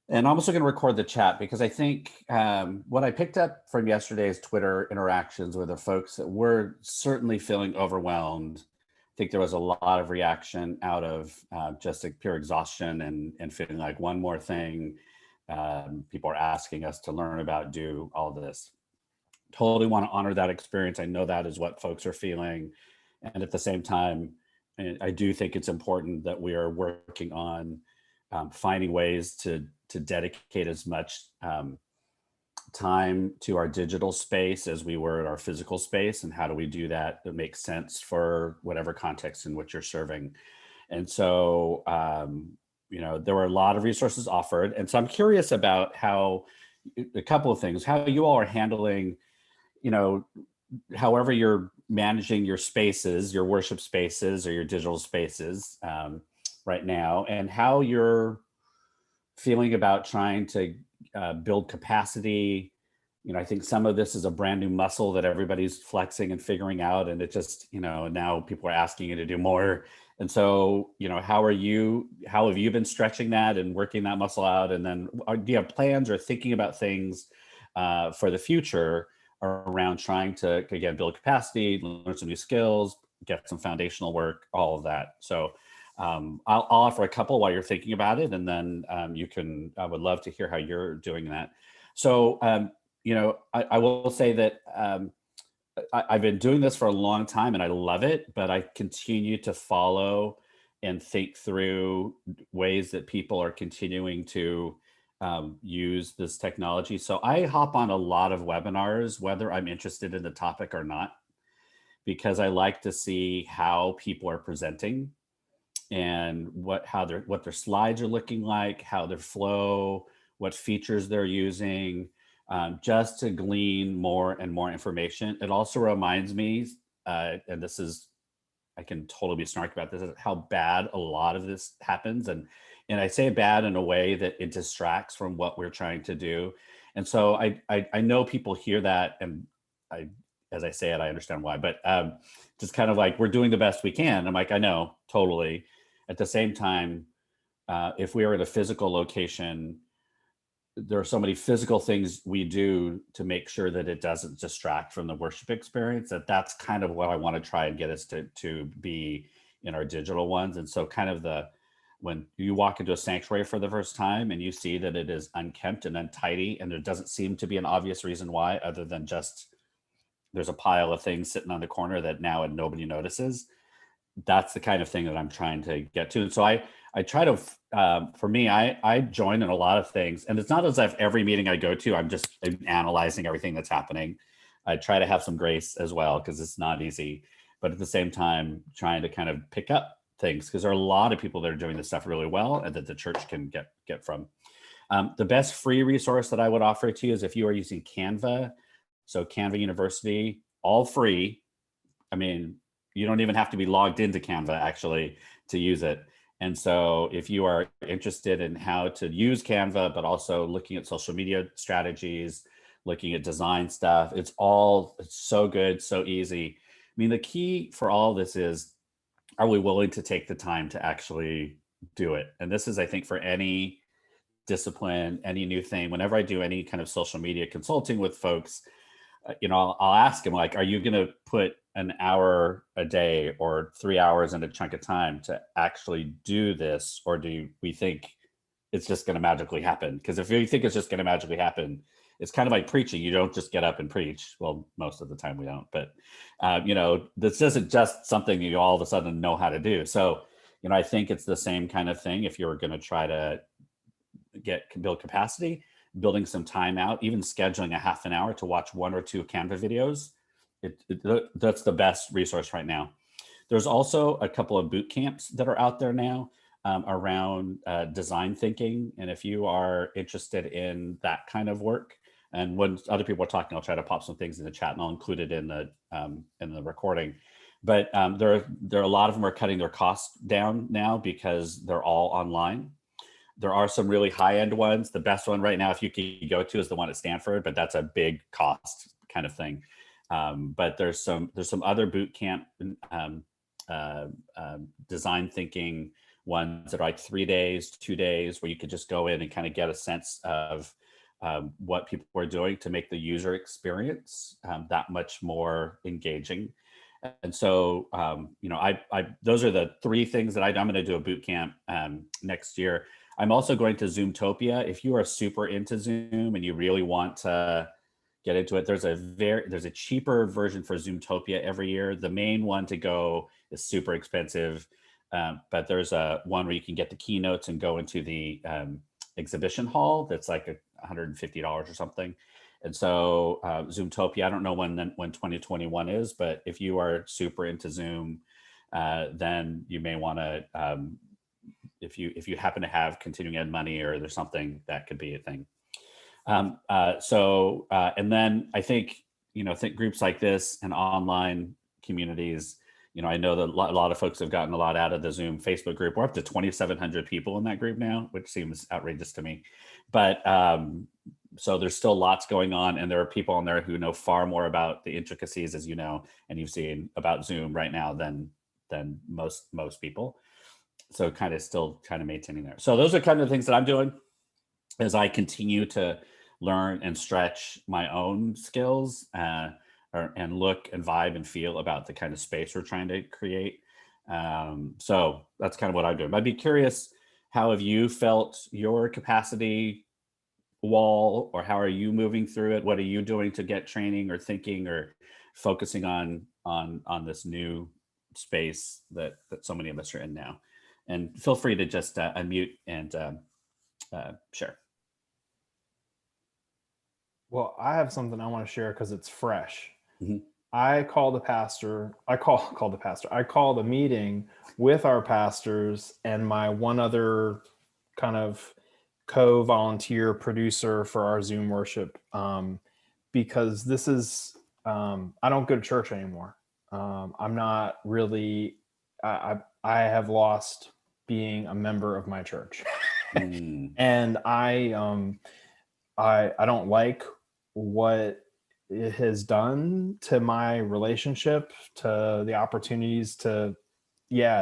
And I'm also going to record the chat because I think what I picked up from yesterday's Twitter interactions with the folks that were certainly feeling overwhelmed. I think there was a lot of reaction out of just like pure exhaustion and feeling like one more thing. People are asking us to learn about, do all this. Totally want to honor that experience. I know that is what folks are feeling. And at the same time, I do think it's important that we are working on finding ways to dedicate as much time to our digital space as we were in our physical space, and how do we do that that makes sense for whatever context in which you're serving. And so there were a lot of resources offered, and so I'm curious about how a couple of things, how you all are handling, you know however you're managing your spaces, your worship spaces or your digital spaces right now, and how you're feeling about trying to build capacity. I think some of this is a brand new muscle that everybody's flexing and figuring out, and it just, now people are asking you to do more. And so, how have you been stretching that and working that muscle out? And then do you have plans or thinking about things for the future around trying to, again, build capacity, learn some new skills, get some foundational work, all of that? So I'll offer a couple while you're thinking about it, and then I would love to hear how you're doing that. So, I will say that I've been doing this for a long time and I love it, but I continue to follow and think through ways that people are continuing to use this technology. So I hop on a lot of webinars, whether I'm interested in the topic or not, because I like to see how people are presenting and what their slides are looking like, how their flow, what features they're using, just to glean more and more information. It also reminds me, and this is, I can totally be snarky about this, is how bad a lot of this happens, and I say bad in a way that it distracts from what we're trying to do. And so I know people hear that, and I, as I say it, I understand why, but just kind of like, we're doing the best we can. I'm like, I know, totally. At the same time, if we are at a physical location, there are so many physical things we do to make sure that it doesn't distract from the worship experience, that's kind of what I want to try and get us to be in our digital ones. And so kind of when you walk into a sanctuary for the first time and you see that it is unkempt and untidy, and there doesn't seem to be an obvious reason why, other than just there's a pile of things sitting on the corner that now and nobody notices. That's the kind of thing that I'm trying to get to. And so I try to, for me, I join in a lot of things, and it's not as if every meeting I go to, I'm analyzing everything that's happening. I try to have some grace as well, because it's not easy, but at the same time, trying to kind of pick up things, because there are a lot of people that are doing this stuff really well and that the church can get from. The best free resource that I would offer to you is if you are using Canva. So Canva University, all free. I mean, you don't even have to be logged into Canva actually to use it. And so if you are interested in how to use Canva, but also looking at social media strategies, looking at design stuff, it's so good, so easy. I mean, the key for all this is, are we willing to take the time to actually do it? And this is, I think, for any discipline, any new thing. Whenever I do any kind of social media consulting with folks, I'll ask them, like, are you going to put an hour a day or 3 hours in a chunk of time to actually do this? Or do we think it's just going to magically happen? Because if you think it's just going to magically happen, it's kind of like preaching. You don't just get up and preach. Well, most of the time we don't, but this isn't just something you all of a sudden know how to do. So, I think it's the same kind of thing. If you're going to try to build capacity, building some time out, even scheduling a half an hour to watch one or two Canva videos, that's the best resource right now. There's also a couple of boot camps that are out there now around design thinking. And if you are interested in that kind of work, and when other people are talking, I'll try to pop some things in the chat and I'll include it in the recording. But there are a lot of them are cutting their costs down now because they're all online. There are some really high-end ones. The best one right now, if you could go to, is the one at Stanford, but that's a big cost kind of thing. But there's some other boot camp design thinking ones that are like 3 days, 2 days, where you could just go in and kind of get a sense of what people are doing to make the user experience that much more engaging. And so, those are the three things that I'm going to do a boot camp next year. I'm also going to Zoomtopia. If you are super into Zoom and you really want to get into it, there's a cheaper version for Zoomtopia every year. The main one to go is super expensive, but there's a one where you can get the keynotes and go into the exhibition hall. That's like $150 or something. And so Zoomtopia, I don't know when 2021 is, but if you are super into Zoom, then you may want to, if you happen to have continuing ed money or there's something, that could be a thing. And then I think, think groups like this and online communities, I know that a lot of folks have gotten a lot out of the Zoom Facebook group. We're up to 2,700 people in that group now, which seems outrageous to me. But so there's still lots going on, and there are people on there who know far more about the intricacies, as you know, and you've seen about Zoom right now than most people. So still maintaining there. So those are kind of the things that I'm doing as I continue to learn and stretch my own skills and look and vibe and feel about the kind of space we're trying to create. So that's kind of what I'm doing. But I'd be curious, how have you felt your capacity wall, or how are you moving through it? What are you doing to get training or thinking or focusing on this new space that so many of us are in now? And feel free to just unmute and share. Well, I have something I want to share because it's fresh. Mm-hmm. I call the meeting with our pastors and my one other kind of co-volunteer producer for our Zoom worship, because this is, I don't go to church anymore. I'm not really, I have lost being a member of my church. And I don't like what it has done to my relationship, to the opportunities to,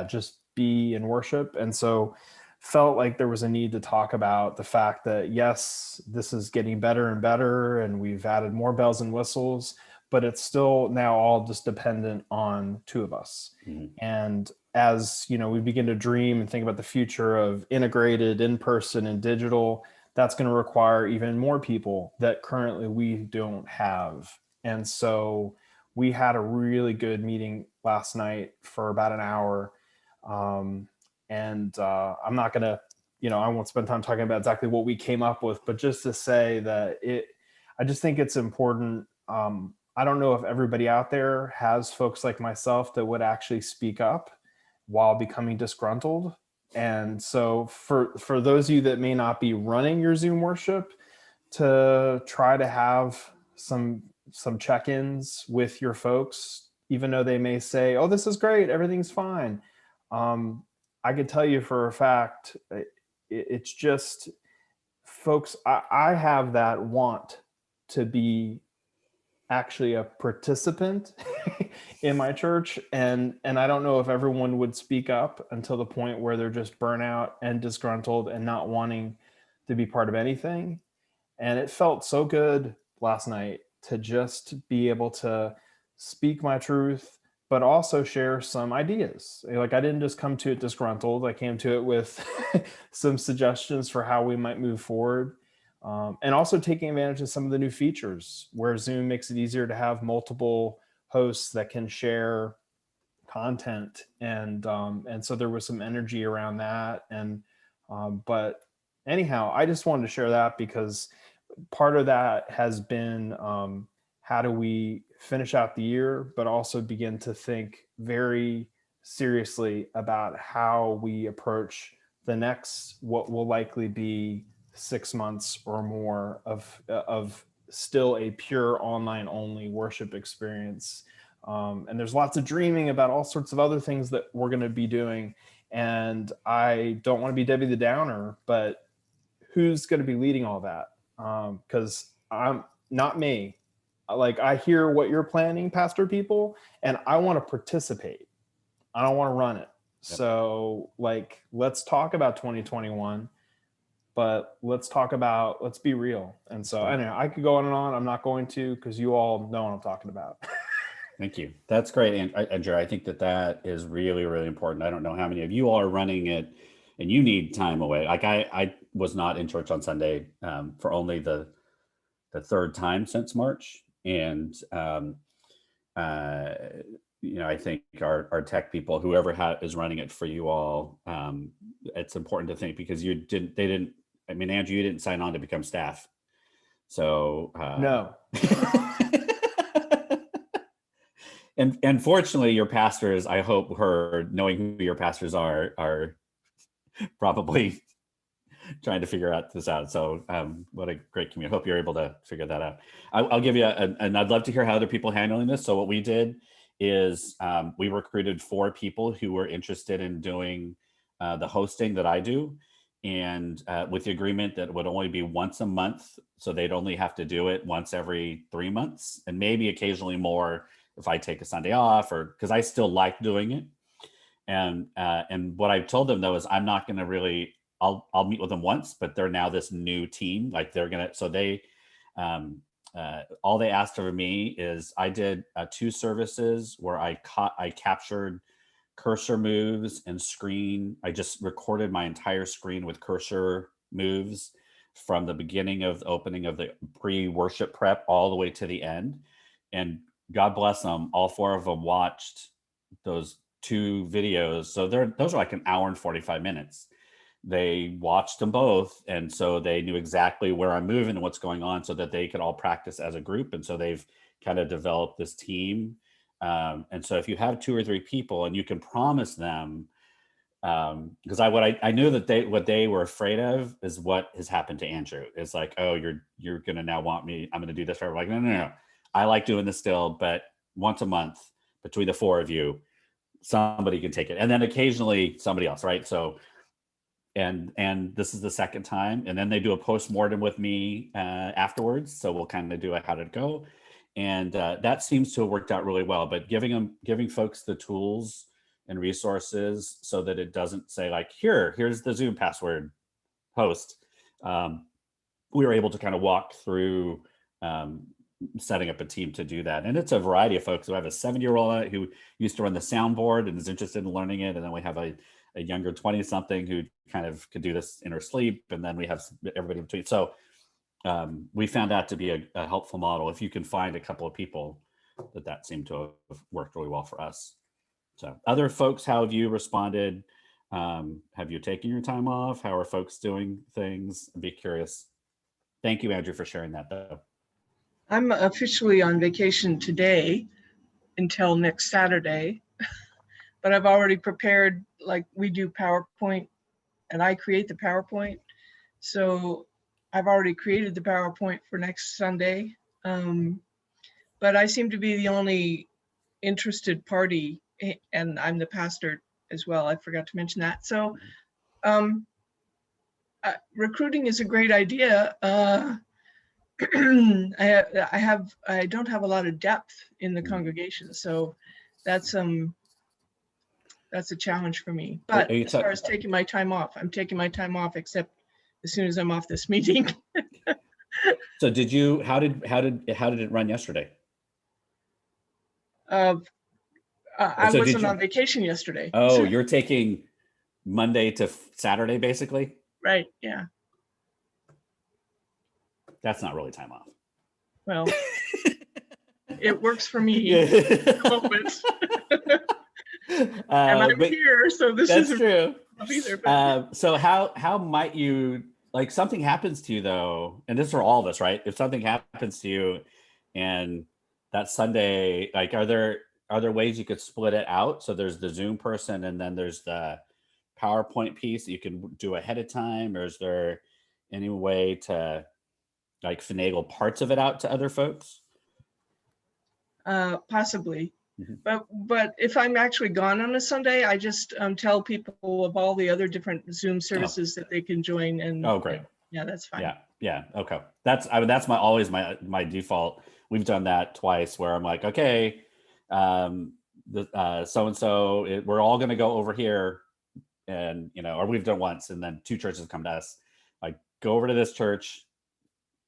just be in worship. And so felt like there was a need to talk about the fact that, yes, this is getting better and better, and we've added more bells and whistles, but it's still now all just dependent on two of us. Mm-hmm. And as we begin to dream and think about the future of integrated in-person and digital, that's going to require even more people that currently we don't have. And so we had a really good meeting last night for about an hour. I'm not going to, I won't spend time talking about exactly what we came up with, but just to say that I just think it's important. I don't know if everybody out there has folks like myself that would actually speak up while becoming disgruntled. And so for those of you that may not be running your Zoom worship, to try to have some check-ins with your folks, even though they may say, oh, this is great, everything's fine. I can tell you for a fact, it's just folks, I have that want to be actually a participant in my church. And I don't know if everyone would speak up until the point where they're just burnout and disgruntled and not wanting to be part of anything. And it felt so good last night to just be able to speak my truth, but also share some ideas. Like, I didn't just come to it disgruntled. I came to it with some suggestions for how we might move forward. And also taking advantage of some of the new features where Zoom makes it easier to have multiple hosts that can share content. And so there was some energy around that. And but anyhow, I just wanted to share that because part of that has been how do we finish out the year, but also begin to think very seriously about how we approach the next, what will likely be 6 months or more of still a pure online only worship experience. And there's lots of dreaming about all sorts of other things that we're going to be doing. And I don't want to be Debbie the Downer, but who's going to be leading all that? Because I'm not me. Like, I hear what you're planning, pastor people, and I want to participate. I don't want to run it. So like, let's talk about 2021, but let's be real. And so anyway, I could go on and on. I'm not going to, because you all know what I'm talking about. Thank you. That's great, Andrew. I think that is really, really important. I don't know how many of you all are running it and you need time away. Like I was not in church on Sunday for only the third time since March. And, I think our tech people, whoever is running it for you all, it's important to think, because I mean, Andrew, you didn't sign on to become staff. So No. And fortunately, your pastors, I hope, knowing who your pastors are probably trying to figure this out. So what a great community. I hope you're able to figure that out. I'll give you and I'd love to hear how other people are handling this. So what we did is we recruited 4 people who were interested in doing the hosting that I do. And with the agreement that it would only be once a month. So they'd only have to do it once every 3 months, and maybe occasionally more if I take a Sunday off, or because I still like doing it. And what I've told them though is I'm not going to really, I'll meet with them once, but they're now this new team. Like so they, all they asked of me is I did 2 services where I captured cursor moves and screen. I just recorded my entire screen with cursor moves from the beginning of the opening of the pre-worship prep all the way to the end. And God bless them, all 4 of them watched those 2 videos. So those are like an hour and 45 minutes. They watched them both. And so they knew exactly where I'm moving and what's going on, so that they could all practice as a group. And so they've kind of developed this team. And so if you have 2 or 3 people and you can promise them, because I knew that what they were afraid of is what has happened to Andrew. It's like, oh, you're going to now want me, I'm going to do this for everyone. Like, no. I like doing this still, but once a month between the 4 of you, somebody can take it. And then occasionally somebody else, right? So, and this is the second time. And then they do a post-mortem with me afterwards. So we'll kind of do a how did it go? And that seems to have worked out really well. But giving folks the tools and resources so that it doesn't say like, here's the Zoom password, host. We were able to kind of walk through setting up a team to do that. And it's a variety of folks. So I have a 7-year-old who used to run the soundboard and is interested in learning it. And then we have a younger 20-something who kind of could do this in her sleep. And then we have everybody in between. So we found that to be a helpful model. If you can find a couple of people, that seemed to have worked really well for us. So other folks, how have you responded? Have you taken your time off? How are folks doing things? I'd be curious. Thank you, Andrew, for sharing that though. I'm officially on vacation today until next Saturday, but I've already prepared, like we do PowerPoint and I create the PowerPoint. So I've already created the PowerPoint for next Sunday. But I seem to be the only interested party, and I'm the pastor as well. I forgot to mention that. So recruiting is a great idea. I don't have a lot of depth in the congregation, so that's a challenge for me. But as far as taking my time off, I'm taking my time off, except as soon as I'm off this meeting. So how did it run yesterday? I wasn't on vacation yesterday. Oh, you're taking Monday to Saturday, basically? Right, yeah. That's not really time off. Well, it works for me at the moment. And I'm here, so that's true. Either, so how might you, like, something happens to you though, and this is for all of us, right? If something happens to you and that Sunday, like, are there ways you could split it out? So there's the Zoom person and then there's the PowerPoint piece that you can do ahead of time, or is there any way to like finagle parts of it out to other folks? Possibly. But if I'm actually gone on a Sunday, I just tell people of all the other different Zoom services that they can join. And great. Yeah, that's fine. Yeah. Okay. That's always my default. We've done that twice where I'm like, okay, the so and so. We're all going to go over here, and or we've done once, and then two churches come to us, like, go over to this church.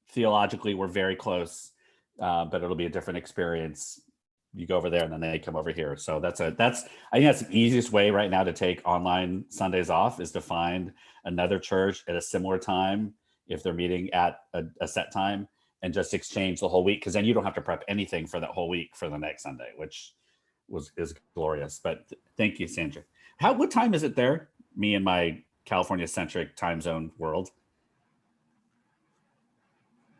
Theologically, we're very close, but it'll be a different experience. You go over there, and then they come over here. So I think that's the easiest way right now to take online Sundays off, is to find another church at a similar time if they're meeting at a set time, and just exchange the whole week, because then you don't have to prep anything for that whole week for the next Sunday, which is glorious. But thank you, Sandra. What time is it there? Me and my California centric time zone world.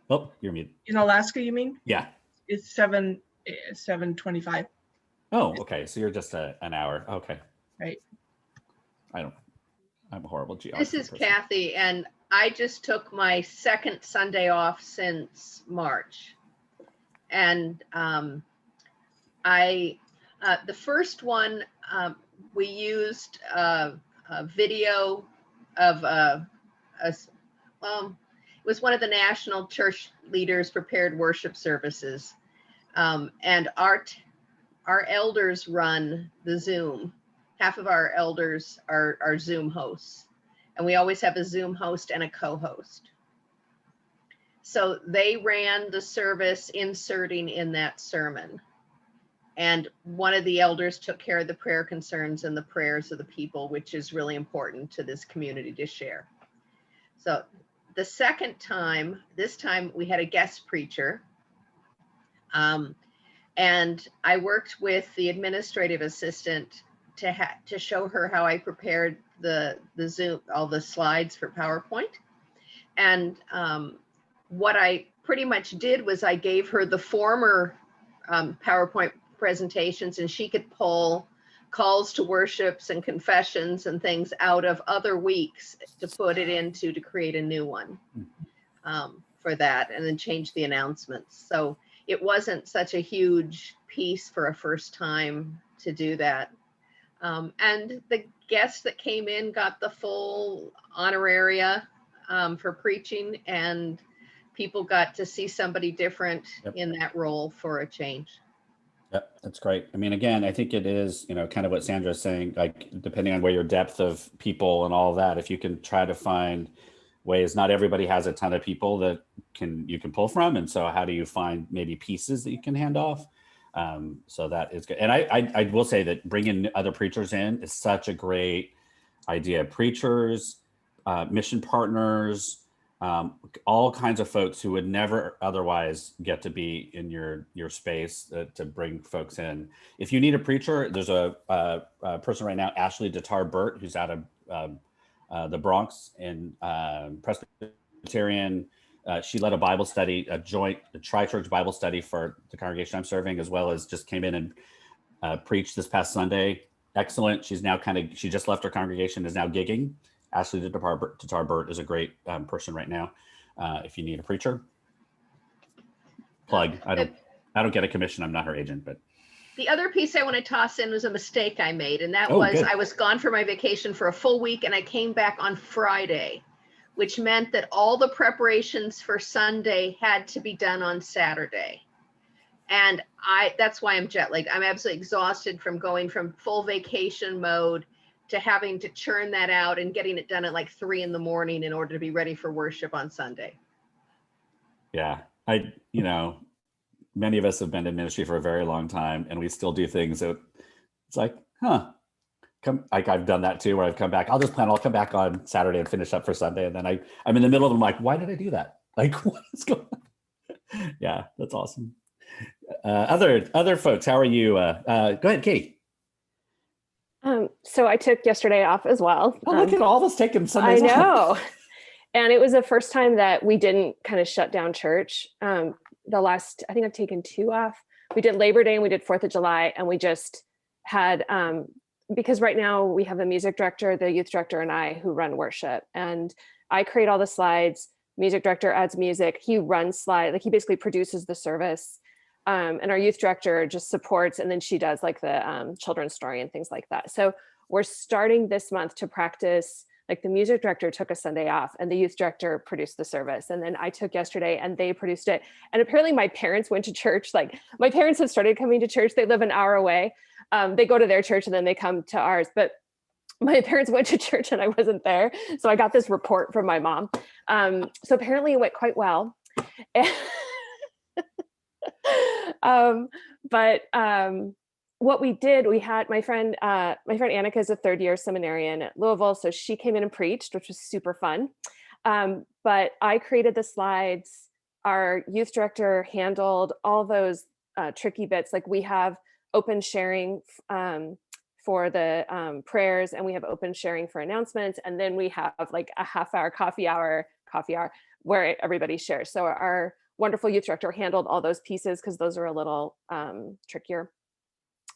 Oh, you're muted. In Alaska, you mean? Yeah. It's 7:25. Oh, okay. So you're just an hour. Okay. Right. I'm a horrible geographer. This is Kathy, and I just took my second Sunday off since March. And the first one, we used a video of it was one of the national church leaders prepared worship services. And our elders run the Zoom. Half of our elders are Zoom hosts. And we always have a Zoom host and a co-host. So they ran the service inserting in that sermon. And one of the elders took care of the prayer concerns and the prayers of the people, which is really important to this community to share. So the second time, this time we had a guest preacher. And I worked with the administrative assistant to show her how I prepared the Zoom, all the slides for PowerPoint. And what I pretty much did was I gave her the former PowerPoint presentations, and she could pull calls to worships and confessions and things out of other weeks to put it into, to create a new one for that, and then change the announcements. So it wasn't such a huge piece for a first time to do that. And the guests that came in got the full honoraria for preaching, and people got to see somebody different in that role for a change. Yep, that's great. I mean, again, I think it is, kind of what Sandra's saying, like, depending on where your depth of people and all that, if you can try to find ways, not everybody has a ton of people that you can pull from. And so how do you find maybe pieces that you can hand off? So that is good. And I will say that bringing other preachers in is such a great idea. Preachers, mission partners, all kinds of folks who would never otherwise get to be in your space to bring folks in. If you need a preacher, there's a person right now, Ashley Datar-Burt, who's out of the Bronx, in Presbyterian. She led a Bible study, a tri-church Bible study for the congregation I'm serving, as well as just came in and preached this past Sunday. Excellent. She's now she just left her congregation, is now gigging. Ashley Datar-Burt is a great person right now. If you need a preacher, plug. I don't get a commission. I'm not her agent, but. The other piece I want to toss in was a mistake I made, and that good. I was gone for my vacation for a full week, and I came back on Friday, which meant that all the preparations for Sunday had to be done on Saturday. And that's why I'm jet lagged. I'm absolutely exhausted from going from full vacation mode to having to churn that out and getting it done at like 3 a.m. in order to be ready for worship on Sunday. Yeah, many of us have been in ministry for a very long time, and we still do things that it's like, I've done that too, where I've come back. I'll come back on Saturday and finish up for Sunday. And then I'm in the middle of them, like, why did I do that? Like, what is going on? Yeah, that's awesome. Other folks, how are you? Go ahead, Katie. So I took yesterday off as well. Oh, look at all of us taking Sundays off. I know. And it was the first time that we didn't kind of shut down church. I think I've taken 2 off. We did Labor Day and we did 4th of July, and we just had, because right now we have a music director, the youth director, and I who run worship. And I create all the slides. Music director adds music. He runs slides, like he basically produces the service. And our youth director just supports, and then she does like the children's story and things like that. So we're starting this month to practice, like the music director took a Sunday off and the youth director produced the service. And then I took yesterday and they produced it. And apparently my parents went to church. Like my parents have started coming to church. They live an hour away. They go to their church and then they come to ours. But my parents went to church and I wasn't there. So I got this report from my mom. So apparently it went quite well. But what we did, we had my friend Annika is a third year seminarian at Louisville. So she came in and preached, which was super fun. But I created the slides. Our youth director handled all those tricky bits. Like we have open sharing for the prayers, and we have open sharing for announcements. And then we have like a half-hour coffee hour where everybody shares. So our wonderful youth director handled all those pieces because those are a little trickier.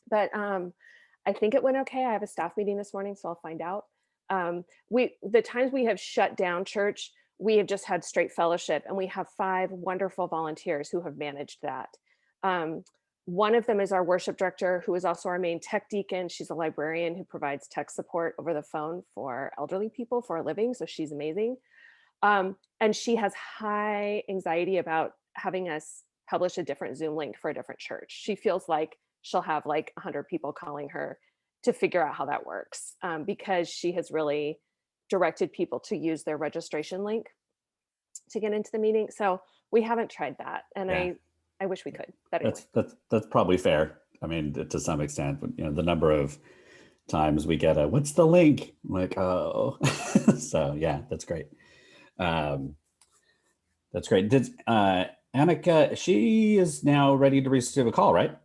But I think it went okay. I have a staff meeting this morning, so I'll find out. The times we have shut down church, we have just had straight fellowship, and we have 5 wonderful volunteers who have managed that. One of them is our worship director, who is also our main tech deacon. She's a librarian who provides tech support over the phone for elderly people for a living. So she's amazing. And she has high anxiety about having us publish a different Zoom link for a different church. She feels like she'll have like 100 people calling her to figure out how that works, because she has really directed people to use their registration link to get into the meeting. So we haven't tried that. And Yeah. I wish we could. But anyway. That's probably fair. I mean, to some extent, but the number of times we get what's the link? I'm like, oh. So yeah, that's great. That's great. Did Annika, she is now ready to receive a call, right?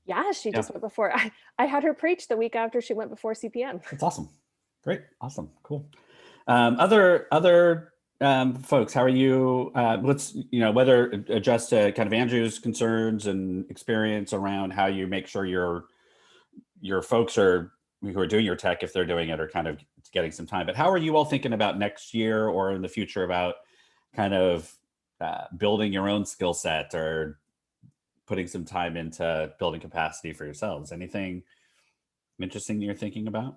Yeah, she just went before. I had her preach the week after she went before CPN. That's awesome. Great. Awesome. Cool. Other folks, how are you? Let's, whether address to kind of Andrew's concerns and experience around how you make sure your folks who are doing your tech, if they're doing it, are kind of getting some time. But how are you all thinking about next year or in the future about kind of building your own skill set or putting some time into building capacity for yourselves? Anything interesting you're thinking about?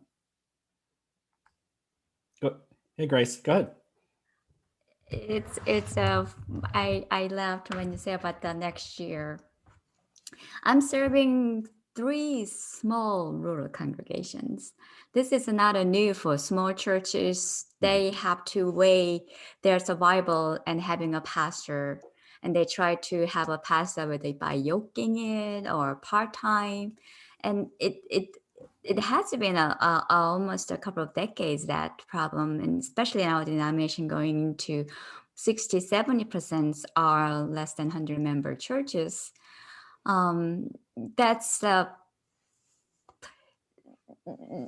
Hey, Grace, go ahead. I laughed when you say about the next year. I'm serving 3 small rural congregations. This is not a new for small churches. They have to weigh their survival and having a pastor, and they try to have a pastor whether by yoking it or part-time, and it has been almost a couple of decades, that problem, and especially in our denomination going into 60-70% are less than 100 member churches.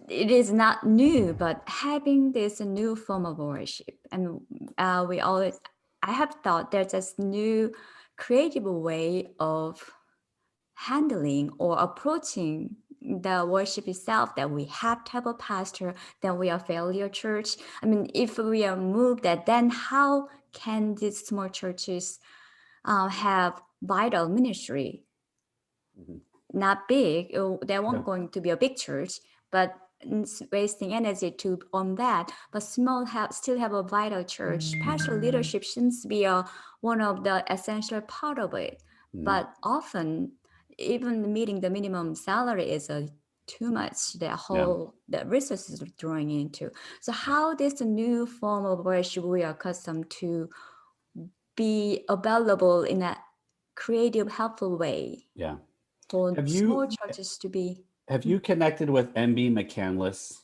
It is not new, but having this new form of worship, and I have thought there's this new creative way of handling or approaching the worship itself, that we have to have a pastor, then we are failure church. I mean, if we are moved that, then how can these small churches have vital ministry? Not big, they won't going to be a big church, but wasting energy on that. But small still have a vital church. Pastoral leadership seems to be one of the essential part of it. But often, even meeting the minimum salary is too much. The resources are drawing into. So how this new form of worship we are accustomed to be available in a creative, helpful way? Yeah. For small churches to be. Have you connected with MB McCandless?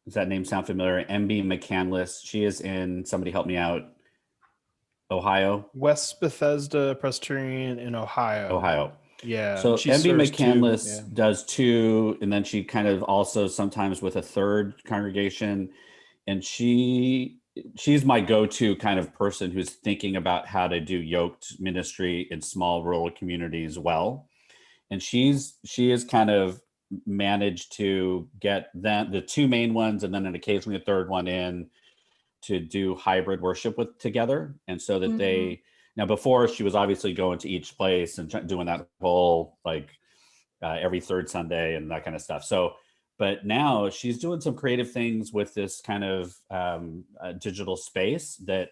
Does that name sound familiar? MB McCandless. She is in, somebody help me out, Ohio? West Bethesda Presbyterian in Ohio. Yeah. So MB McCandless does 2, and then she kind of also sometimes with a third congregation. And she's my go-to kind of person who's thinking about how to do yoked ministry in small rural communities well. And she has kind of managed to get the 2 main ones and then occasionally a third one in to do hybrid worship together. And so that now before she was obviously going to each place and doing that whole every third Sunday and that kind of stuff. So, but now she's doing some creative things with this kind of digital space that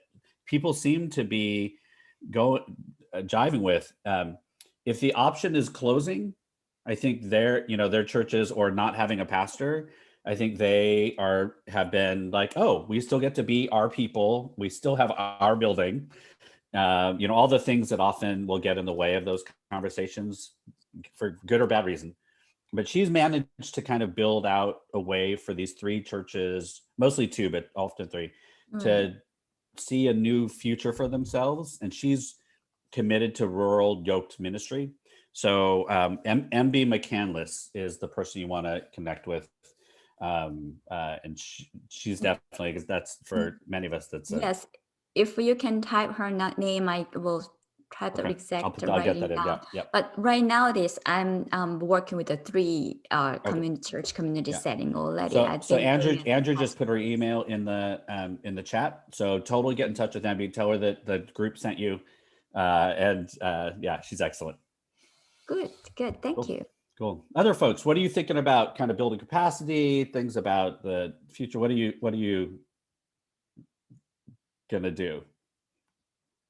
people seem to be jiving with. If the option is closing, I think their churches, or not having a pastor, I think they have been like, oh, we still get to be our people. We still have our building. All the things that often will get in the way of those conversations for good or bad reason. But she's managed to kind of build out a way for these three churches, mostly two, but often three, to see a new future for themselves. And she's committed to rural yoked ministry. So MB McCandless is the person you want to connect with. And she's definitely, because that's for many of us, yes. If you can type her name, I will type the exact I'll get that in. down. Yeah. But right now, I'm working with the three church community setting already. So Andrew just put her email in the chat. So totally get in touch with MB. Tell her that the group sent you. Yeah, she's excellent. Good. Thank you. Cool. Other folks, what are you thinking about kind of building capacity, things about the future? What are you going to do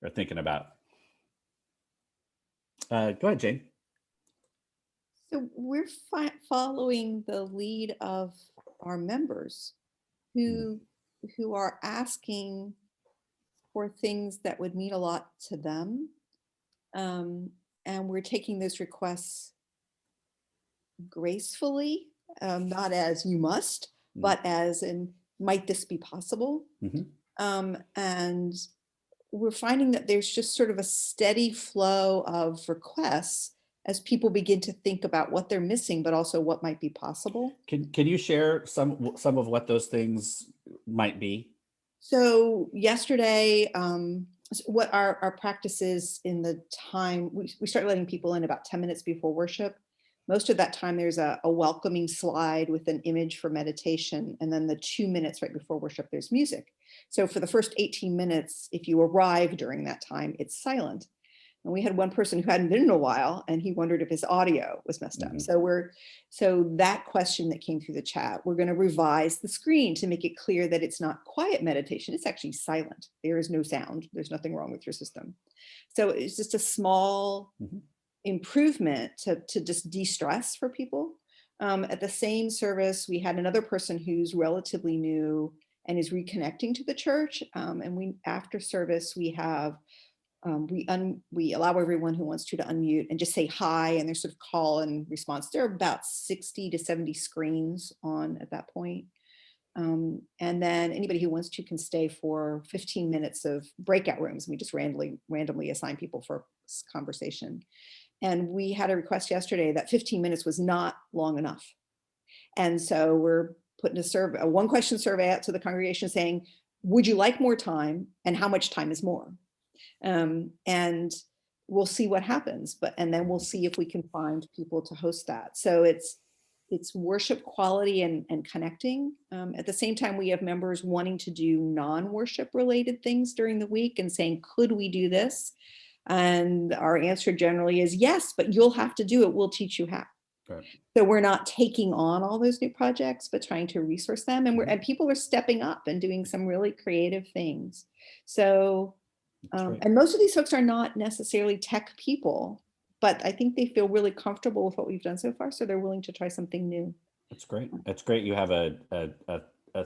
or thinking about? Go ahead, Jane. So we're following the lead of our members who are asking for things that would mean a lot to them. And we're taking those requests gracefully, not as you must, but as in, might this be possible? And we're finding that there's just sort of a steady flow of requests as people begin to think about what they're missing, but also what might be possible. Can you share some of what those things might be? So yesterday, what our practice is in the time, we start letting people in about 10 minutes before worship. Most of that time, there's a welcoming slide with an image for meditation. And then the 2 minutes right before worship, there's music. So for the first 18 minutes, if you arrive during that time, it's silent. And we had one person who hadn't been in a while, and he wondered if his audio was messed up. So that question that came through the chat, we're going to revise the screen to make it clear that it's not quiet meditation. It's actually silent. There is no sound. There's nothing wrong with your system. So it's just a small improvement to just de-stress for people. At the same service, we had another person who's relatively new and is reconnecting to the church. And after service, we have we allow everyone who wants to unmute and just say hi, and there's sort of call and response. There are about 60 to 70 screens on at that point. And then anybody who wants to can stay for 15 minutes of breakout rooms. We just randomly assign people for conversation. And we had a request yesterday that 15 minutes was not long enough. And so we're putting a one question survey out to the congregation saying, would you like more time, and how much time is more? And we'll see what happens, and then we'll see if we can find people to host that. So it's worship quality and connecting. At the same time, we have members wanting to do non-worship related things during the week and saying, could we do this? And our answer generally is yes, but you'll have to do it. We'll teach you how. Right. So we're not taking on all those new projects, but trying to resource them. And people are stepping up and doing some really creative things. So, and most of these folks are not necessarily tech people, but I think they feel really comfortable with what we've done so far. So they're willing to try something new. That's great. That's great. You have a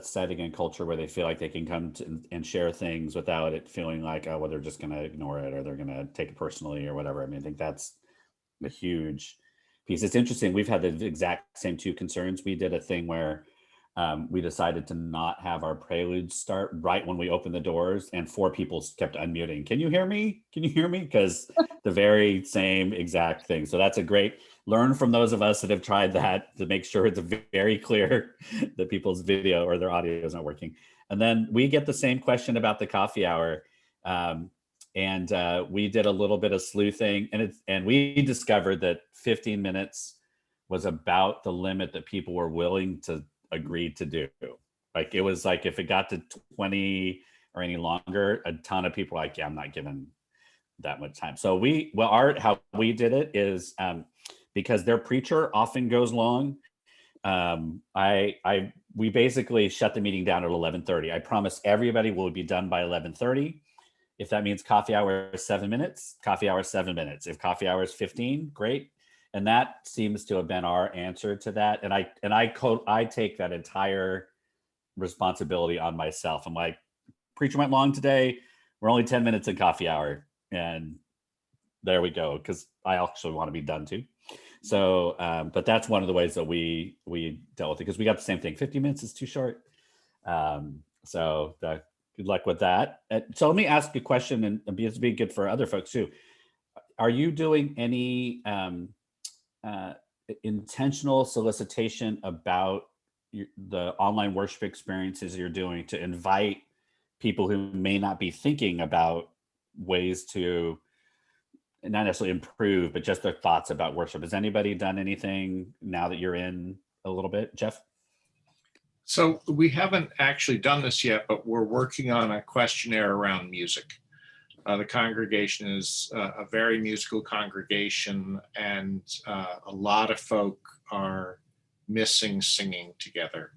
setting and culture where they feel like they can come and share things without it feeling like, oh, well, they're just going to ignore it or they're going to take it personally or whatever. I mean, I think that's a huge piece. It's interesting. We've had the exact same two concerns. We did a thing where we decided to not have our preludes start right when we opened the doors, and 4 people kept unmuting. Can you hear me? Can you hear me? Because the very same exact thing. So that's a great learn from those of us that have tried that to make sure it's very clear that people's video or their audio is not working. And then we get the same question about the coffee hour. And we did a little bit of sleuthing, and we discovered that 15 minutes was about the limit that people were willing to agree to do. Like, it was like, if it got to 20 or any longer, a ton of people were like, yeah, I'm not giving that much time. So how we did it is, because their preacher often goes long, we basically shut the meeting down at 11:30. I promise everybody will be done by 11:30. If that means coffee hour is 7 minutes, coffee hour is 7 minutes. If coffee hour is 15, great. And that seems to have been our answer to that. And I take that entire responsibility on myself. I'm like, preacher went long today. We're only 10 minutes in coffee hour. And there we go. Cause I actually want to be done too. So, but that's one of the ways that we dealt with it, because we got the same thing. 50 minutes is too short. So good luck with that. So let me ask you a question, and it's be good for other folks too. Are you doing any intentional solicitation about the online worship experiences you're doing to invite people who may not be thinking about ways to not necessarily improve, but just their thoughts about worship? Has anybody done anything now that you're in a little bit, Jeff? So we haven't actually done this yet, but we're working on a questionnaire around music. The congregation is a very musical congregation, and a lot of folk are missing singing together.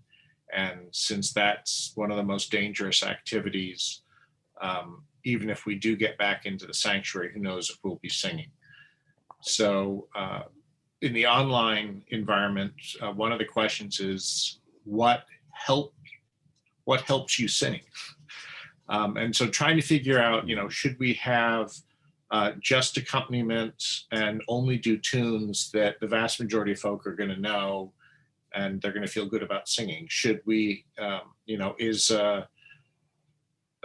And since that's one of the most dangerous activities, even if we do get back into the sanctuary, who knows if we'll be singing. So in the online environment, one of the questions is, what helps you sing? And so trying to figure out, should we have just accompaniment and only do tunes that the vast majority of folk are going to know and they're going to feel good about singing? Should we, is a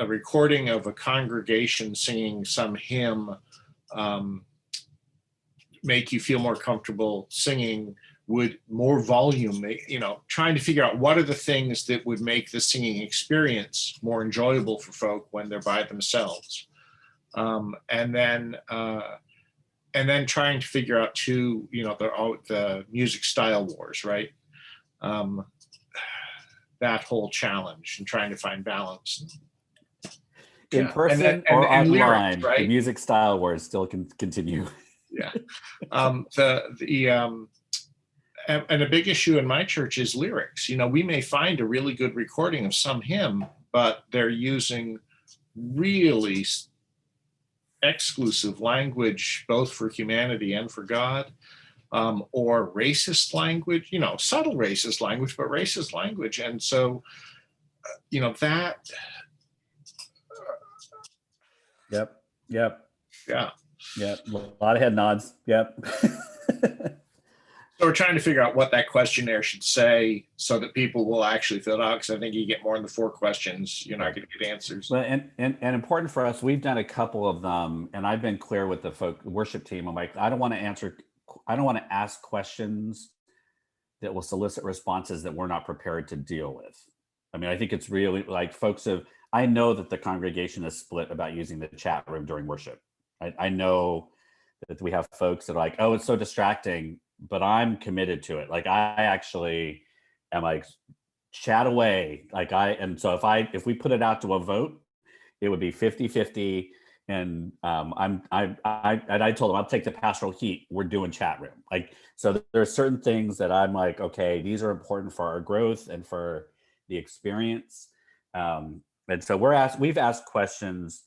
recording of a congregation singing some hymn make you feel more comfortable singing? Would more volume, trying to figure out what are the things that would make the singing experience more enjoyable for folk when they're by themselves. And then trying to figure out too, the music style wars, right? That whole challenge and trying to find balance. In person or online, lyrics, right? The music style wars still can continue. Yeah. And a big issue in my church is lyrics. We may find a really good recording of some hymn, but they're using really exclusive language, both for humanity and for God, or racist language, subtle racist language, but racist language. And so, that. Yep. Yeah. Yep. A lot of head nods. Yep. So we're trying to figure out what that questionnaire should say so that people will actually fill it out, because I think you get more than the 4 questions, you're not going to get answers. Well, and important for us, we've done a couple of them, and I've been clear with the worship team. I'm like, I don't want to ask questions that will solicit responses that we're not prepared to deal with. I mean, I think it's really like I know that the congregation is split about using the chat room during worship. I know that we have folks that are like, oh, it's so distracting, but I'm committed to it. Like, I actually am like, chat away. And so if we put it out to a vote, it would be 50-50. And I told them I'll take the pastoral heat. We're doing chat room. So there are certain things that I'm like, okay, these are important for our growth and for the experience. And so we've asked questions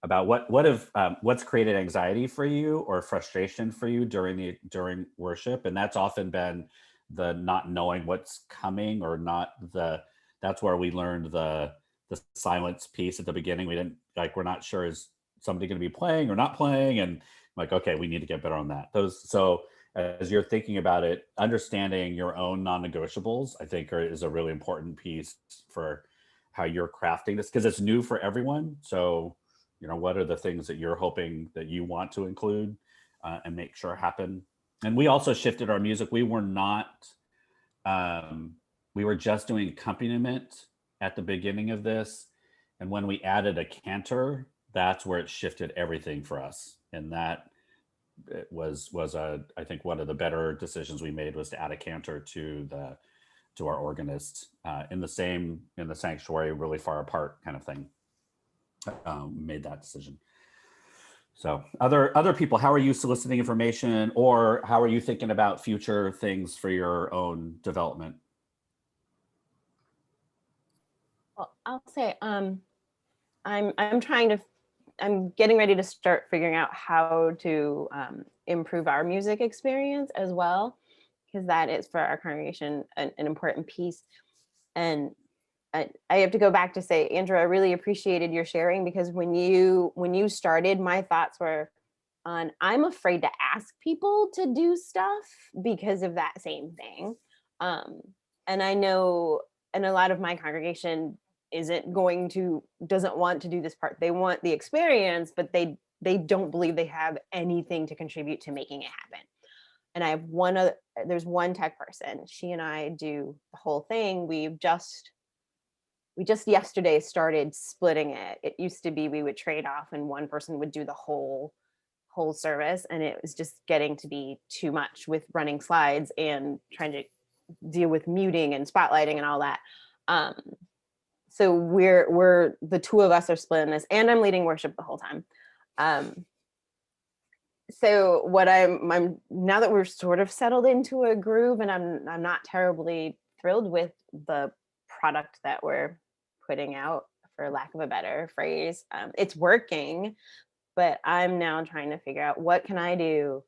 about what's created anxiety for you or frustration for you during worship. And that's often been the not knowing what's coming, or that's where we learned the silence piece at the beginning. We're not sure, is somebody going to be playing or not playing? And I'm like, okay, we need to get better on that. So as you're thinking about it, understanding your own non-negotiables, I think is a really important piece for how you're crafting this, because it's new for everyone. So, what are the things that you're hoping that you want to include and make sure happen? And we also shifted our music. We were just doing accompaniment at the beginning of this. And when we added a cantor, that's where it shifted everything for us. And that was I think one of the better decisions we made was to add a cantor to our organist in the sanctuary, really far apart kind of thing. Made that decision. So other people, how are you soliciting information, or how are you thinking about future things for your own development? Well, I'll say I'm trying to I'm getting ready to start figuring out how to improve our music experience as well, because that is for our congregation an important piece. And I have to go back to say, Andrew, I really appreciated your sharing, because when you started, my thoughts were on, I'm afraid to ask people to do stuff because of that same thing. And I know, and a lot of my congregation doesn't want to do this part. They want the experience, but they don't believe they have anything to contribute to making it happen. And I have there's one tech person. She and I do the whole thing. We just yesterday started splitting it. It used to be we would trade off and one person would do the whole service, and it was just getting to be too much with running slides and trying to deal with muting and spotlighting and all that. So we're the two of us are splitting this, and I'm leading worship the whole time. So what I'm now that we're sort of settled into a groove, and I'm not terribly thrilled with the product that we're putting out, for lack of a better phrase. It's working, but I'm now trying to figure out what can I do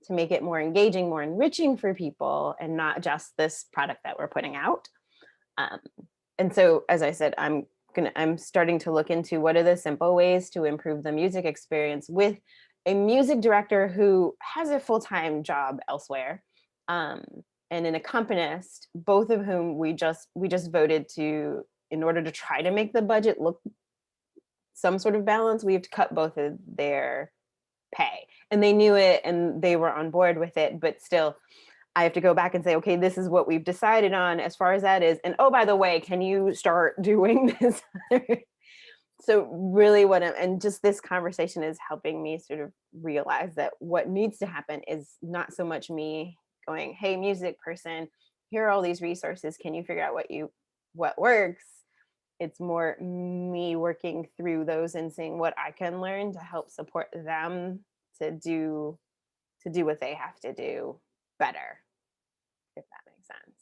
to make it more engaging, more enriching for people, and not just this product that we're putting out. And so, as I said, I'm starting to look into what are the simple ways to improve the music experience with a music director who has a full-time job elsewhere, and an accompanist, both of whom we just voted to, in order to try to make the budget look some sort of balance, we have to cut both of their pay. And they knew it and they were on board with it, but still I have to go back and say, okay, this is what we've decided on as far as that is. And oh, by the way, can you start doing this? So really and just this conversation is helping me sort of realize that what needs to happen is not so much me going, hey, music person, here are all these resources. Can you figure out what works? It's more me working through those and seeing what I can learn to help support them to do what they have to do better, if that makes sense.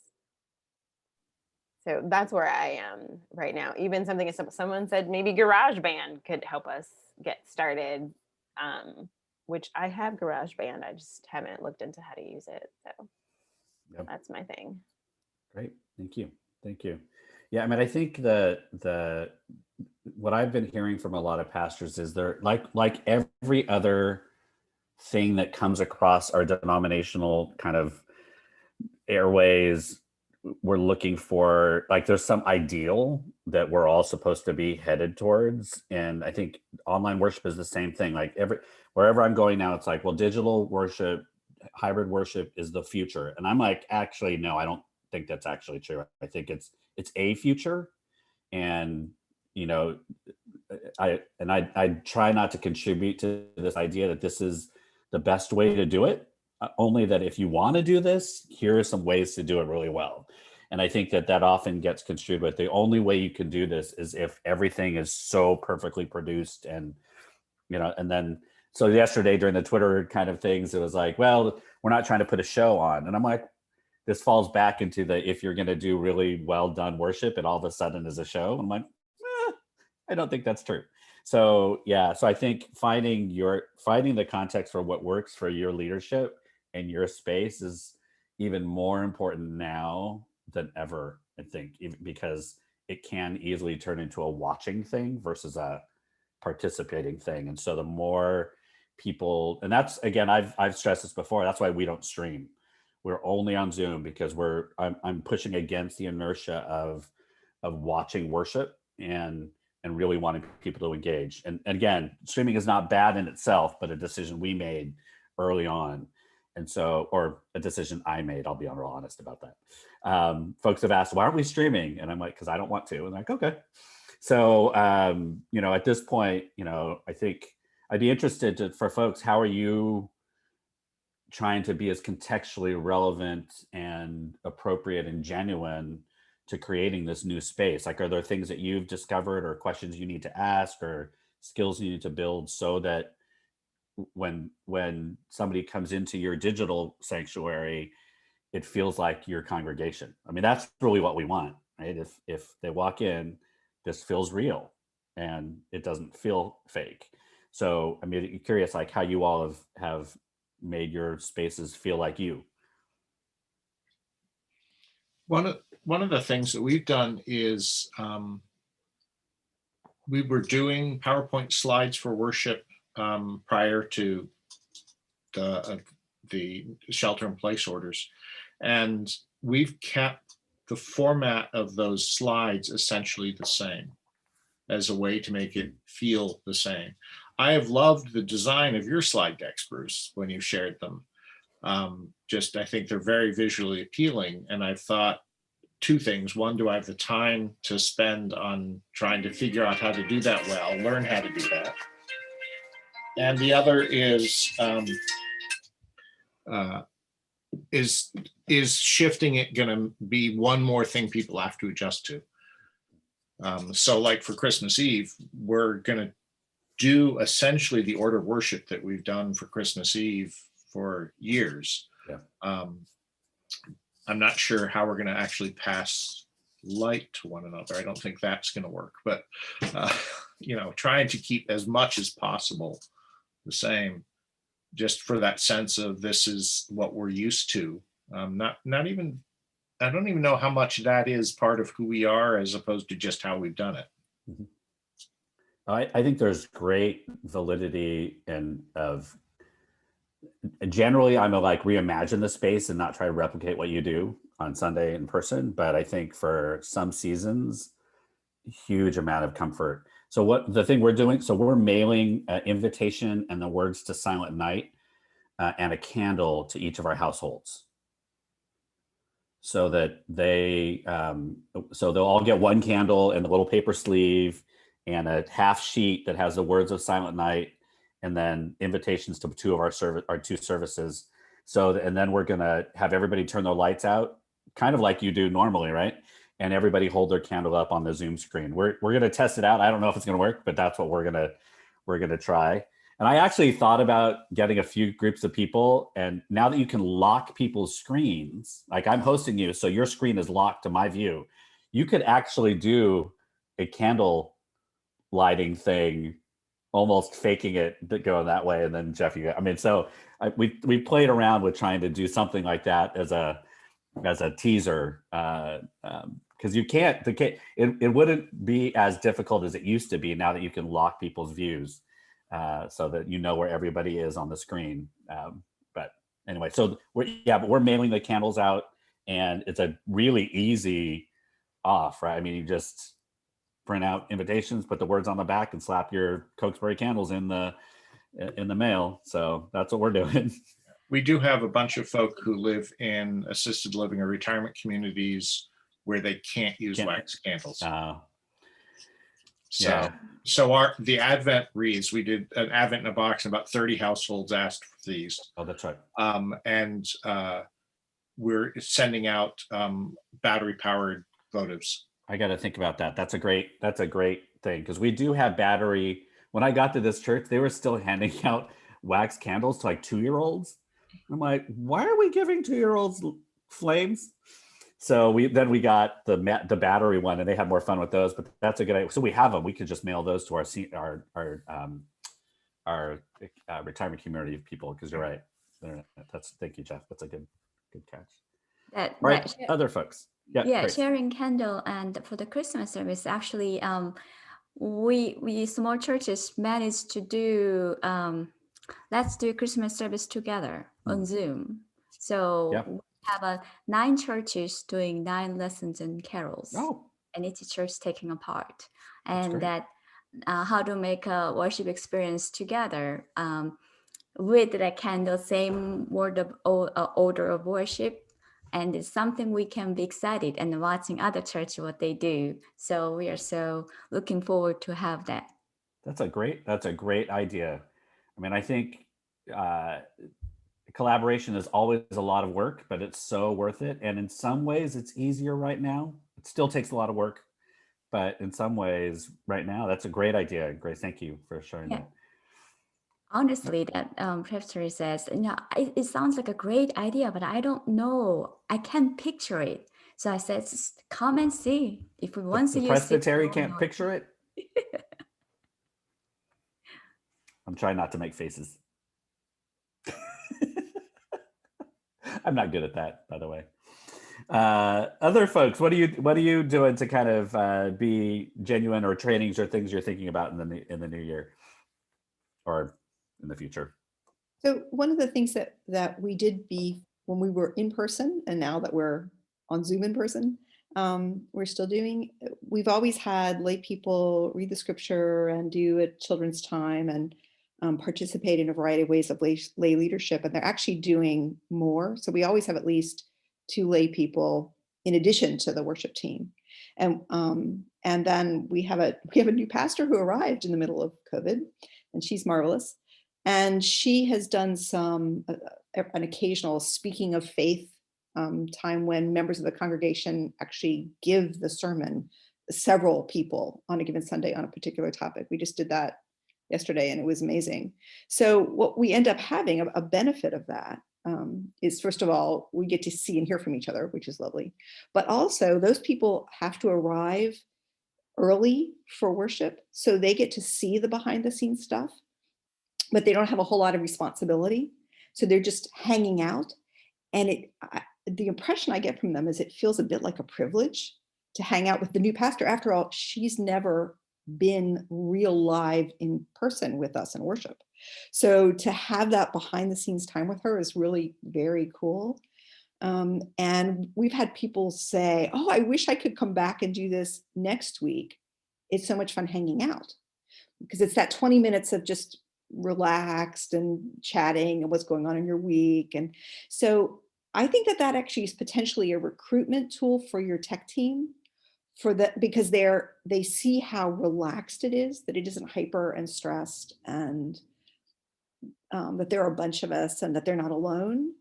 So that's where I am right now. Even something as someone said, maybe GarageBand could help us get started, which I have GarageBand. I just haven't looked into how to use it. So yep. That's my thing. Great. Thank you. Yeah, I mean, I think what I've been hearing from a lot of pastors is they're like every other thing that comes across our denominational kind of airways, we're looking for, like, there's some ideal that we're all supposed to be headed towards. And I think online worship is the same thing. Like wherever I'm going now, it's like, well, digital worship, hybrid worship is the future. And I'm like, actually, no, I don't think that's actually true. I think it's a future. And, you know, I try not to contribute to this idea that this is the best way to do it. Only that if you want to do this, here are some ways to do it really well. And I think that often gets construed with the only way you can do this is if everything is so perfectly produced. And, you know, and then, so yesterday during the Twitter kind of things, it was like, well, we're not trying to put a show on. And I'm like, this falls back into if you're going to do really well done worship, it all of a sudden is a show. I'm like, I don't think that's true. So yeah, so I think finding the context for what works for your leadership and your space is even more important now than ever, I think, because it can easily turn into a watching thing versus a participating thing. And so the more people, and that's, again, I've stressed this before, that's why we don't stream. We're only on Zoom because I'm pushing against the inertia of watching worship and really wanting people to engage. And again, streaming is not bad in itself, but a decision we made early on. And so, or a decision I made, I'll be real honest about that. Folks have asked, why aren't we streaming? And I'm like, because I don't want to. And I'm like, okay. So, you know, at this point, you know, I think I'd be interested for folks, how are you trying to be as contextually relevant and appropriate and genuine to creating this new space? Like, are there things that you've discovered or questions you need to ask or skills you need to build so that when somebody comes into your digital sanctuary, it feels like your congregation? I mean, that's really what we want, right? If they walk in, this feels real and it doesn't feel fake. So I mean, curious like how you all have made your spaces feel like you. One of the things that we've done is we were doing PowerPoint slides for worship prior to the shelter in place orders, and we've kept the format of those slides essentially the same as a way to make it feel the same. I have loved the design of your slide decks, Bruce, when you shared them. I think they're very visually appealing, and I've thought two things. One, do I have the time to spend on trying to figure out how to do that well, learn how to do that? And the other is shifting it going to be one more thing people have to adjust to? So like for Christmas Eve, we're going to do essentially the order of worship that we've done for Christmas Eve for years. Yeah. I'm not sure how we're going to actually pass light to one another. I don't think that's going to work, but trying to keep as much as possible the same, just for that sense of this is what we're used to. Not even, I don't even know how much that is part of who we are as opposed to just how we've done it. Mm-hmm. I think there's great validity of generally I'm a like reimagine the space and not try to replicate what you do on Sunday in person. But I think for some seasons, huge amount of comfort. So what the thing we're doing, so we're mailing an invitation and the words to Silent Night and a candle to each of our households. So that so they'll all get one candle and a little paper sleeve and a half sheet that has the words of Silent Night, and then invitations to two of our two services. So, and then we're gonna have everybody turn their lights out, kind of like you do normally, right? And everybody hold their candle up on the Zoom screen. We're gonna test it out. I don't know if it's gonna work, but that's what we're gonna try. And I actually thought about getting a few groups of people. And now that you can lock people's screens, like I'm hosting you, so your screen is locked to my view, you could actually do a candle lighting thing, almost faking it going that way. And then Jeff, we played around with trying to do something like that as a teaser, because you can't, it wouldn't be as difficult as it used to be now that you can lock people's views, so that you know where everybody is on the screen. But anyway, so we're mailing the candles out, and it's a really easy off, right? I mean, you just print out invitations, put the words on the back, and slap your Cokesbury candles in the mail. So that's what we're doing. We do have a bunch of folk who live in assisted living or retirement communities where they can't use wax candles. Yeah. So the Advent wreaths, we did an Advent in a box, and about 30 households asked for these. Oh, that's right. And we're sending out battery powered votives. I got to think about that. That's a great thing, because we do have battery. When I got to this church, they were still handing out wax candles to like 2-year-olds. I'm like, why are we giving 2-year-olds flames? So we got the battery one, and they had more fun with those. But that's a good idea. So we have them. We could just mail those to our retirement community of people, because you're right. Thank you, Jeff. That's a good catch. Right, other folks. Yeah, sharing candle, and for the Christmas service, actually, we small churches managed to do let's do Christmas service together on Zoom. So we have 9 churches doing 9 lessons and carols, and each church taking a part, and that how to make a worship experience together with the candle, same word of order of worship. And it's something we can be excited and watching other churches what they do. So we are so looking forward to have that. That's a great idea. I mean, I think collaboration is always a lot of work, but it's so worth it. And in some ways, it's easier right now. It still takes a lot of work, but in some ways, right now, that's a great idea. Grace, thank you for sharing that. Honestly, that Pastor says, it sounds like a great idea, but I don't know. I can't picture it. So I said, just come and see. If we want to use it. The presbytery can't picture it? I'm trying not to make faces. I'm not good at that, by the way. Other folks, what are you doing to kind of be genuine, or trainings or things you're thinking about in the new year or in the future? So one of the things that we did when we were in person, and now that we're on Zoom in person, we're still doing. We've always had lay people read the scripture and do a children's time and participate in a variety of ways of lay leadership, and they're actually doing more. So we always have at least 2 lay people in addition to the worship team, and then we have a new pastor who arrived in the middle of COVID, and she's marvelous. And she has done an occasional speaking of faith time when members of the congregation actually give the sermon, several people on a given Sunday on a particular topic. We just did that yesterday and it was amazing. So what we end up having, a benefit of that, is, first of all, we get to see and hear from each other, which is lovely. But also those people have to arrive early for worship, so they get to see the behind the scenes stuff, but they don't have a whole lot of responsibility. So they're just hanging out. And the impression I get from them is it feels a bit like a privilege to hang out with the new pastor. After all, she's never been real live in person with us in worship. So to have that behind the scenes time with her is really very cool. And we've had people say, oh, I wish I could come back and do this next week. It's so much fun hanging out, because it's that 20 minutes of just relaxed and chatting and what's going on in your week. And so I think that actually is potentially a recruitment tool for your tech team, because they see how relaxed it is, that it isn't hyper and stressed, and that there are a bunch of us and that they're not alone.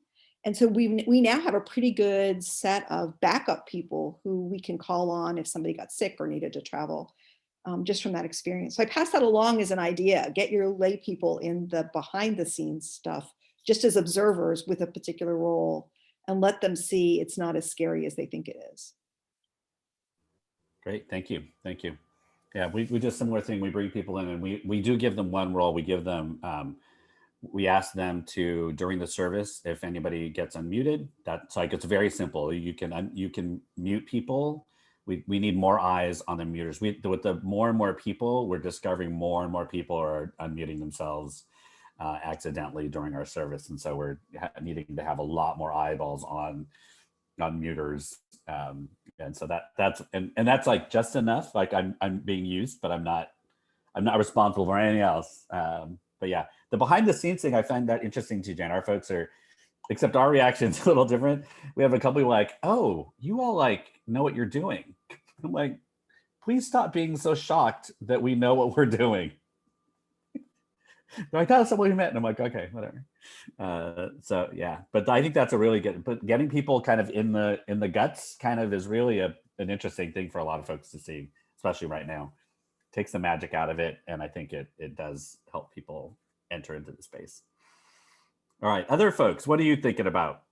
And so we now have a pretty good set of backup people who we can call on if somebody got sick or needed to travel, just from that experience. So I pass that along as an idea. Get your lay people in the behind the scenes stuff, just as observers with a particular role, and let them see it's not as scary as they think it is. Great, thank you. Yeah, we do a similar thing. We bring people in and we do give them one role. We give them, we ask them to, during the service, if anybody gets unmuted, that's like, it's very simple. You can mute people. We need more eyes on the muters. With the more and more people, we're discovering more and more people are unmuting themselves accidentally during our service. And so we're needing to have a lot more eyeballs on muters. And so that's like just enough. Like I'm being used, but I'm not responsible for anything else. But yeah, the behind the scenes thing, I find that interesting too, Jen. Our folks are, except our reaction's a little different. We have a couple like, oh, you all like know what you're doing. I'm like, please stop being so shocked that we know what we're doing. I thought that's what we meant. And I'm like, okay, whatever. So yeah, but I think that's a really good, but getting people kind of in the guts kind of is really an interesting thing for a lot of folks to see, especially right now. Takes the magic out of it. And I think it does help people enter into the space. All right, other folks, what are you thinking about?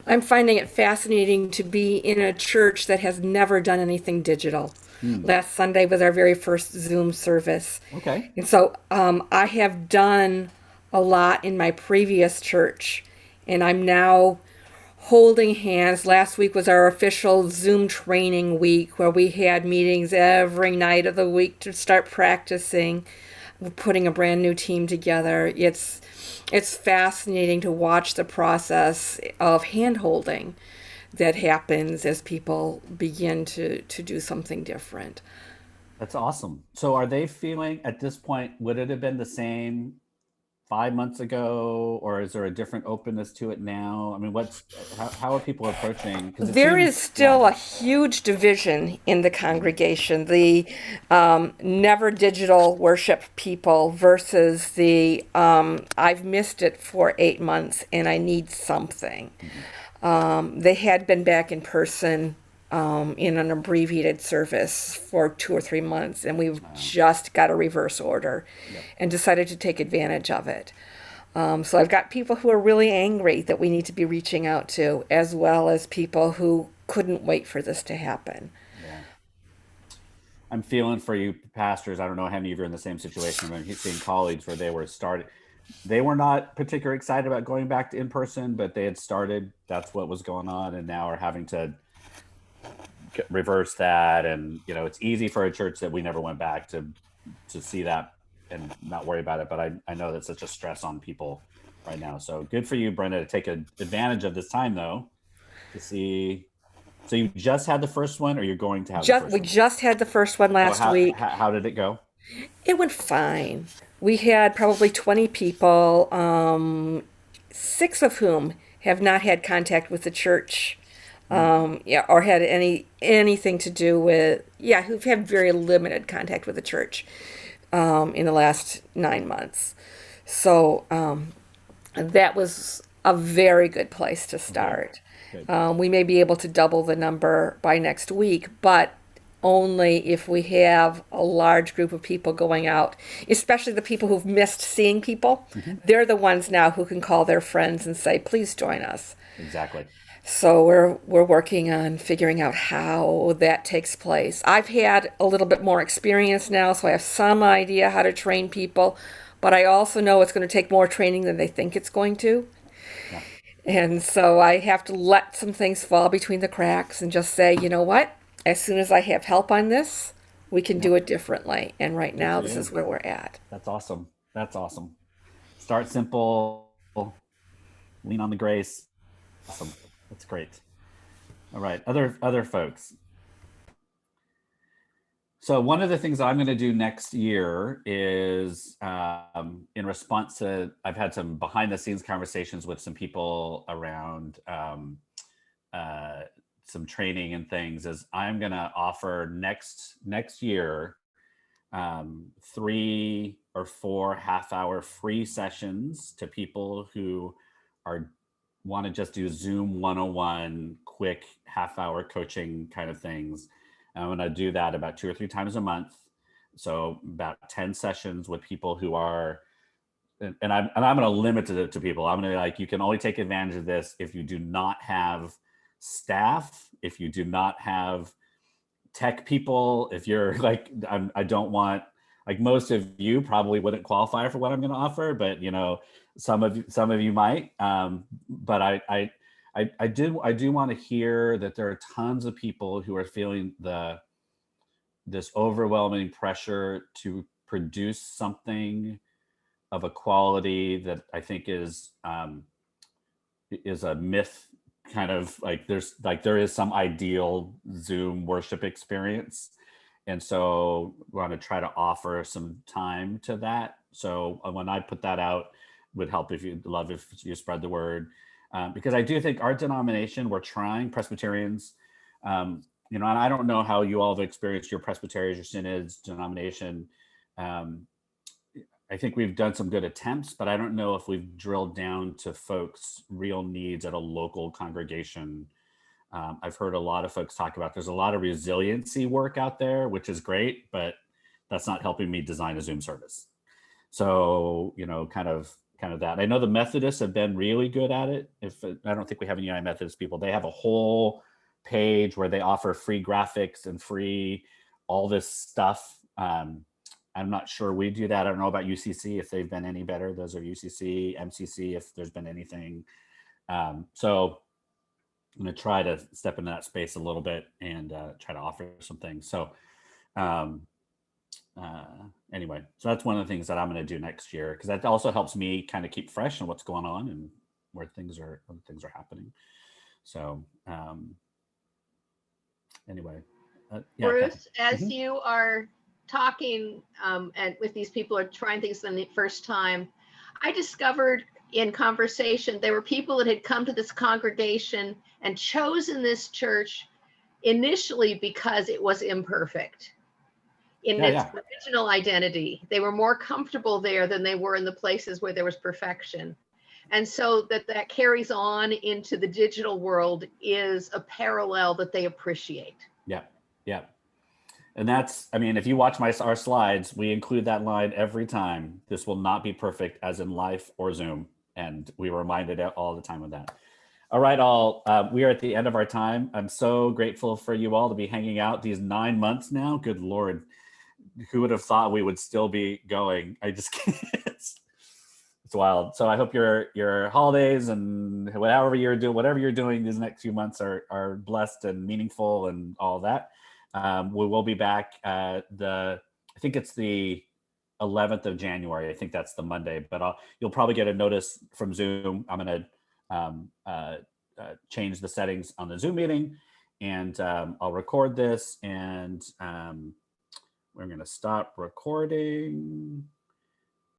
I'm finding it fascinating to be in a church that has never done anything digital. Last Sunday was our very first Zoom service. Okay. And so I have done a lot in my previous church, and I'm now holding hands. Last week was our official Zoom training week, where we had meetings every night of the week to start practicing. We're putting a brand new team together. It's fascinating to watch the process of hand-holding that happens as people begin to do something different. That's awesome. So are they feeling at this point, would it have been the same 5 months ago, or is there a different openness to it now? I mean, how are people approaching? 'Cause There is still a huge division in the congregation, the never digital worship people versus the I've missed it for 8 months and I need something. They had been back in person in an abbreviated service for 2 or 3 months, and we've just got a reverse order and decided to take advantage of it. So I've got people who are really angry that we need to be reaching out to, as well as people who couldn't wait for this to happen. Yeah. I'm feeling for you pastors. I don't know how many of you are in the same situation. I'm seeing colleagues where they were not particularly excited about going back to in-person, but they had started, that's what was going on, and now are having to reverse that. And, you know, it's easy for a church that we never went back to see that and not worry about it. But I know that's such a stress on people right now. So good for you, Brenda, to take advantage of this time, though, to see. So you just had the first one, or you're going to have the first We one? just had the first one last week. How did it go? It went fine. We had probably 20 people, 6 of whom have not had contact with the church, or had anything to do with, who've had very limited contact with the church in the last 9 months. So that was a very good place to start. We may be able to double the number by next week, but only if we have a large group of people going out, especially the people who've missed seeing people. They're the ones now who can call their friends and say, please join us. Exactly. So we're working on figuring out how that takes place. I've had a little bit more experience now, so I have some idea how to train people, but I also know it's going to take more training than they think it's going to. Yeah. And so I have to let some things fall between the cracks and just say, you know what? As soon as I have help on this, we can do it differently. And right now, this is where we're at. That's awesome. That's awesome. Start simple, lean on the grace. Awesome. That's great. All right. Other folks. So one of the things that I'm going to do next year is in response to, I've had some behind the scenes conversations with some people around some training and things, is I'm going to offer next year 3 or 4 half-hour free sessions to people who want to just do Zoom 101 quick half-hour coaching kind of things. I'm going to do that about 2 or 3 times a month. So about 10 sessions with people who are, and I'm going to limit it to people. I'm going to be like, you can only take advantage of this if you do not have staff, if you do not have tech people, if you're like, I don't want, like most of you probably wouldn't qualify for what I'm going to offer, but you know, some of you might. But I do want to hear that there are tons of people who are feeling this overwhelming pressure to produce something of a quality that I think is a myth. Kind of like there is some ideal Zoom worship experience, and so we want to try to offer some time to that. So when I put that out, would help if you spread the word, because I do think our denomination, we're trying, Presbyterians, you know, and I don't know how you all have experienced your presbyteries, your synods, denomination. I think we've done some good attempts, but I don't know if we've drilled down to folks' real needs at a local congregation. I've heard a lot of folks talk about there's a lot of resiliency work out there, which is great, but that's not helping me design a Zoom service. So, you know, kind of that. I know the Methodists have been really good at it. I don't think we have any United Methodist people. They have a whole page where they offer free graphics and free all this stuff. I'm not sure we do that. I don't know about UCC, if they've been any better. Those are UCC, MCC, if there's been anything. So I'm going to try to step into that space a little bit and try to offer some things. So anyway, so that's one of the things that I'm going to do next year, because that also helps me kind of keep fresh on what's going on and where things are happening. So anyway, yeah, Bruce, Kathy. as you are talking and with these people are trying things for the first time, I discovered in conversation there were people that had come to this congregation and chosen this church initially because it was imperfect in its original identity. They were more comfortable there than they were in the places where there was perfection. And so that carries on into the digital world is a parallel that they appreciate. Yeah. And that's, I mean, if you watch our slides, we include that line every time. This will not be perfect, as in life or Zoom. And we were reminded all the time of that. All right, all. We are at the end of our time. I'm so grateful for you all to be hanging out these 9 months now. Good Lord. Who would have thought we would still be going? I just can't. It's wild. So I hope your holidays and whatever you're doing these next few months are blessed and meaningful and all that. We will be back I think it's the 11th of January. I think that's the Monday, but you'll probably get a notice from Zoom. I'm going to change the settings on the Zoom meeting, and I'll record this, and we're going to stop recording.